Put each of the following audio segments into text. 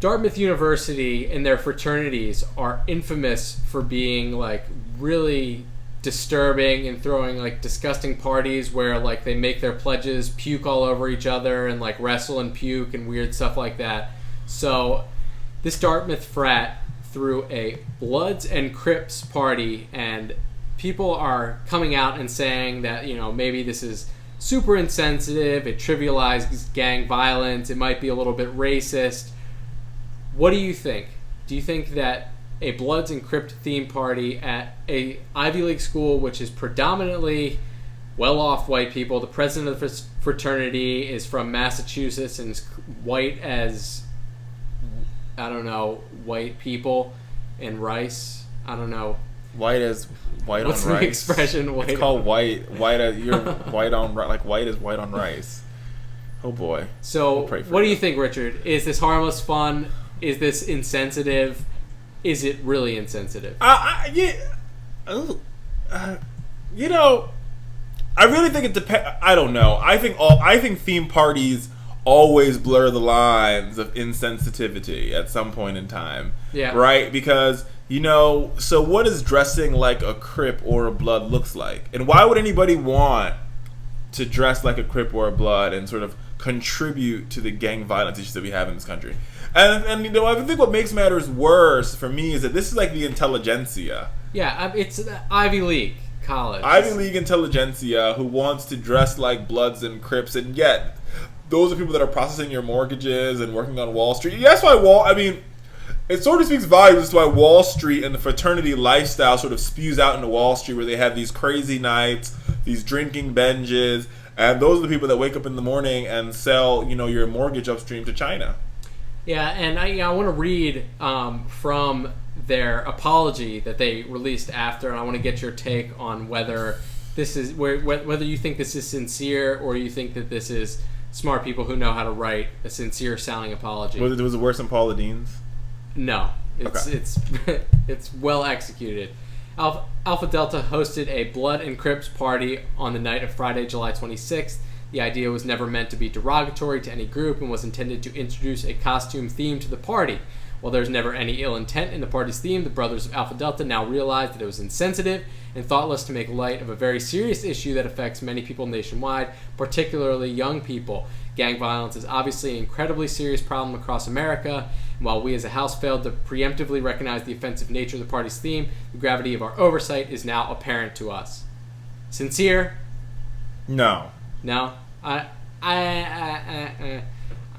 Dartmouth University and their fraternities are infamous for being like really disturbing and throwing like disgusting parties where like they make their pledges puke all over each other and like wrestle and puke and weird stuff like that. So this Dartmouth Frat threw a Bloods and Crips party, and people are coming out and saying that, you know, maybe this is super insensitive, it trivializes gang violence, it might be a little bit racist. What do you think? Do you think that a Bloods and Crips theme party at a Ivy League school, which is predominantly well-off white people, the president of the fraternity is from Massachusetts and is white as, I don't know, white people and rice? I don't know. White as white What's on rice. What's the expression? White it's called white. You're white on like white is white on rice. Oh boy. So, what do you think, Richard? Is this harmless fun? Is this insensitive? Is it really insensitive? You know, I really think it depends. I don't know. I think theme parties always blur the lines of insensitivity at some point in time. Yeah. Right? Because, you know, so what does dressing like a Crip or a Blood looks like? And why would anybody want to dress like a Crip or a Blood and sort of contribute to the gang violence issues that we have in this country? And you know, I think what makes matters worse for me is that this is like the intelligentsia. Yeah, it's the Ivy League college. Ivy League intelligentsia who wants to dress like Bloods and Crips, and yet those are people that are processing your mortgages and working on Wall Street. Yeah, that's why it sort of speaks volumes as to why Wall Street and the fraternity lifestyle sort of spews out into Wall Street, where they have these crazy nights, these drinking binges, and those are the people that wake up in the morning and sell, you know, your mortgage upstream to China. Yeah, and I want to read from their apology that they released after, and I want to get your take on whether this is whether you think this is sincere or you think that this is smart people who know how to write a sincere sounding apology. Was it worse than Paula Dean's? No, it's it's well executed. Alpha Delta hosted a Blood and Crips party on the night of Friday, July 26th. The idea was never meant to be derogatory to any group and was intended to introduce a costume theme to the party. While there's never any ill intent in the party's theme, the brothers of Alpha Delta now realized that it was insensitive and thoughtless to make light of a very serious issue that affects many people nationwide, particularly young people. Gang violence is obviously an incredibly serious problem across America, and while we as a house failed to preemptively recognize the offensive nature of the party's theme, the gravity of our oversight is now apparent to us. Sincere? No. No,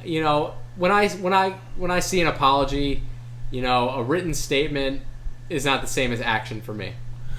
you know, when I see an apology, you know, a written statement is not the same as action for me.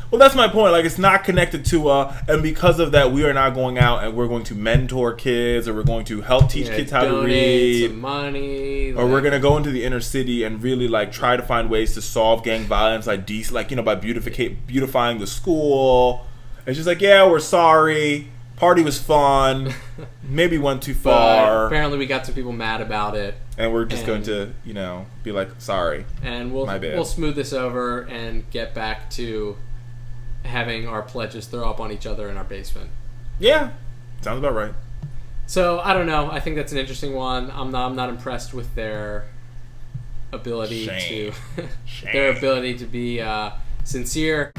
Well, that's my point. Like, it's not connected to and because of that, we are not going out and we're going to mentor kids, or we're going to help teach kids how to read, some money, or we're going to go into the inner city and really like try to find ways to solve gang violence, like you know, by beautifying the school. It's just like, yeah, we're sorry. Party was fun. Maybe went too far. But apparently, we got some people mad about it, and we're just going to, you know, be like, sorry. And we'll smooth this over and get back to having our pledges throw up on each other in our basement. Yeah, sounds about right. So I don't know. I think that's an interesting one. I'm not impressed with their ability to be sincere.